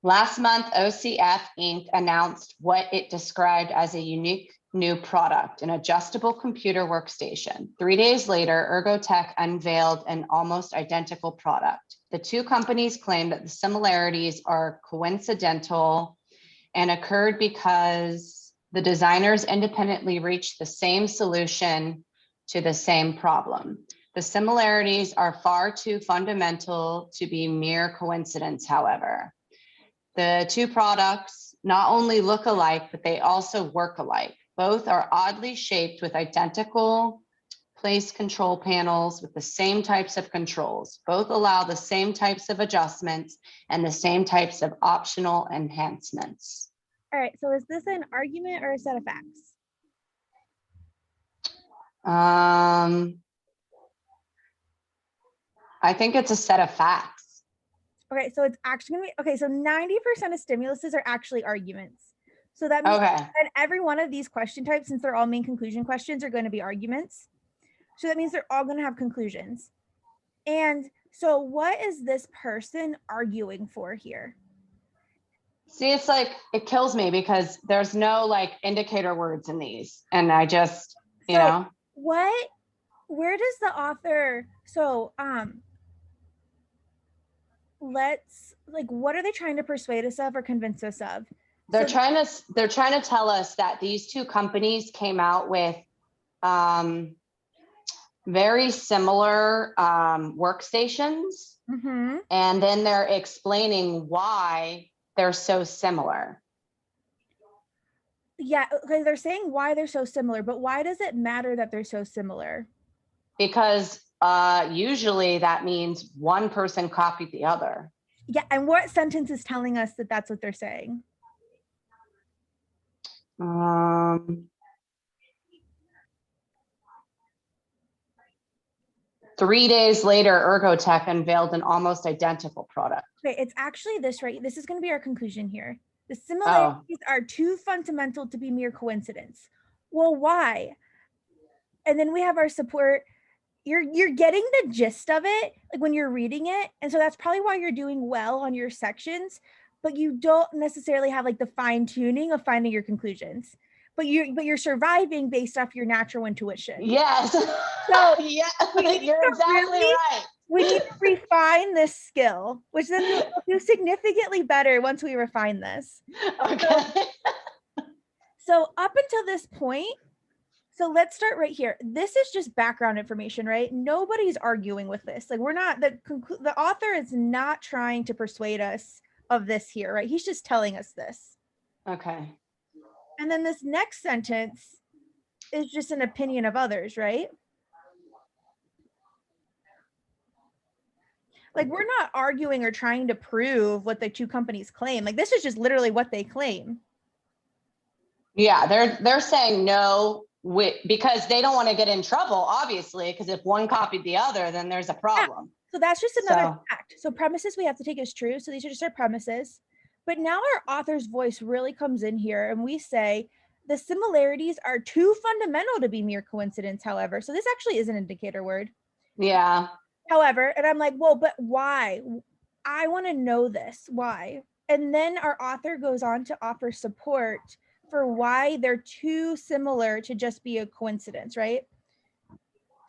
Last month, OCF Inc. announced what it described as a unique new product, an adjustable computer workstation. 3 days later, Ergotech unveiled an almost identical product. The two companies claim that the similarities are coincidental and occurred because the designers independently reached the same solution to the same problem. The similarities are far too fundamental to be mere coincidence, however. The two products not only look alike, but they also work alike. Both are oddly shaped with identical place control panels with the same types of controls. Both allow the same types of adjustments and the same types of optional enhancements. All right, so is this an argument or a set of facts? I think it's a set of facts. Okay, so it's actually gonna be, okay, so 90% of stimuluses are actually arguments. So that means that every one of these question types, since they're all main conclusion questions, are going to be arguments. So that means they're all going to have conclusions. And so what is this person arguing for here? See, it's like, it kills me because there's no like indicator words in these. And I just, you know. Where does the author, so let's, like, what are they trying to persuade us of or convince us of? They're trying to tell us that these two companies came out with very similar workstations. Mm-hmm. And then they're explaining why they're so similar. Yeah, okay, they're saying why they're so similar, but why does it matter that they're so similar? Because usually that means one person copied the other. Yeah, and what sentence is telling us that that's what they're saying? 3 days later, Ergotech unveiled an almost identical product. Okay, it's actually this, right? This is going to be our conclusion here. The similarities are too fundamental to be mere coincidence. Well, why? And then we have our support. You're getting the gist of it, like when you're reading it. And so that's probably why you're doing well on your sections, but you don't necessarily have like the fine tuning of finding your conclusions. But you're surviving based off your natural intuition. Yes. So yeah, you're exactly right. We need to refine this skill, which then we'll do significantly better once we refine this. Okay. So up until this point, so let's start right here. This is just background information, right? Nobody's arguing with this. Like, we're not, the author is not trying to persuade us of this here, right? He's just telling us this. Okay. And then this next sentence is just an opinion of others, right? Like, we're not arguing or trying to prove what the two companies claim. Like, this is just literally what they claim. Yeah, they're saying no because they don't want to get in trouble, obviously, because if one copied the other, then there's a problem. Yeah. So that's just another fact. So premises we have to take as true. So these are just our premises. But now our author's voice really comes in here, and we say the similarities are too fundamental to be mere coincidence, however. So this actually is an indicator word. Yeah. However, and I'm like, well, but why? I want to know this. Why? And then our author goes on to offer support for why they're too similar to just be a coincidence, right?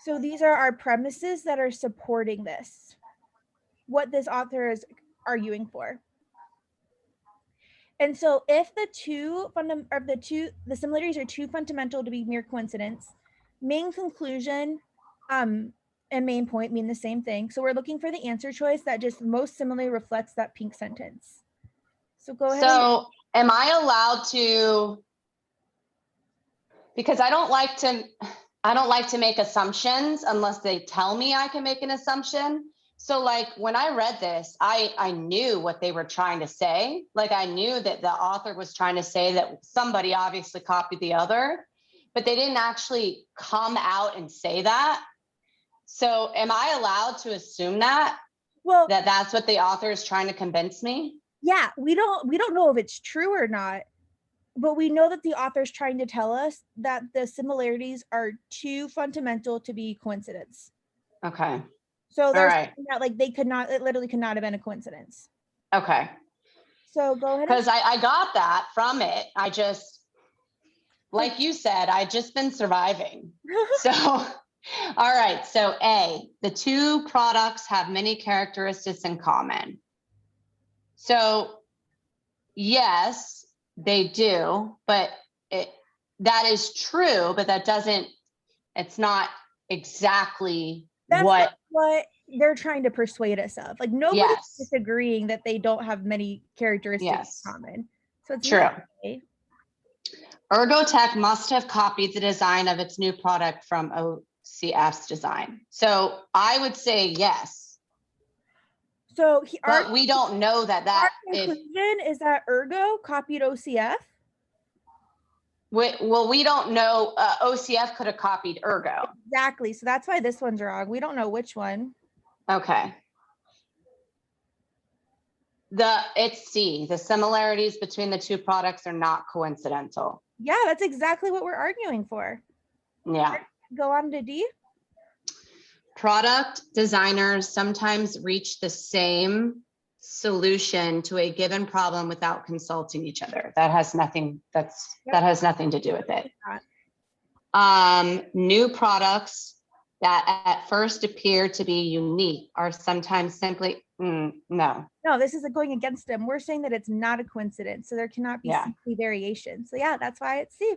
So these are our premises that are supporting this, what this author is arguing for. And so if the similarities are too fundamental to be mere coincidence, main conclusion and main point mean the same thing. So we're looking for the answer choice that just most similarly reflects that pink sentence. So go ahead. So am I allowed to, because I don't like to make assumptions unless they tell me I can make an assumption. So like when I read this, I knew what they were trying to say. Like I knew that the author was trying to say that somebody obviously copied the other, but they didn't actually come out and say that. So am I allowed to assume that? Well, that's what the author is trying to convince me? Yeah, we don't know if it's true or not, but we know that the author is trying to tell us that the similarities are too fundamental to be coincidence. Okay. So they're saying that like it literally could not have been a coincidence. Okay. So go ahead. Because I got that from it. I just, like you said, I just been surviving. So, all right. So A, the two products have many characteristics in common. So yes, they do, but that is true, but that doesn't, it's not exactly That's what. not what they're trying to persuade us of. Like nobody's Yes. disagreeing that they don't have many characteristics Yes. in common. So it's True. not okay. Ergotech must have copied the design of its new product from OCF's design. So I would say yes. So but we don't know that our conclusion is that Ergo copied OCF. Well, we don't know. OCF could have copied Ergo. Exactly. So that's why this one's wrong. We don't know which one. Okay. It's C. The similarities between the two products are not coincidental. Yeah, that's exactly what we're arguing for. Yeah. Go on to D. Product designers sometimes reach the same solution to a given problem without consulting each other. That has nothing. That has nothing to do with it. New products that at first appear to be unique are sometimes simply no. This is going against them. We're saying that it's not a coincidence, so there cannot be simply variation. So yeah, that's why it's C.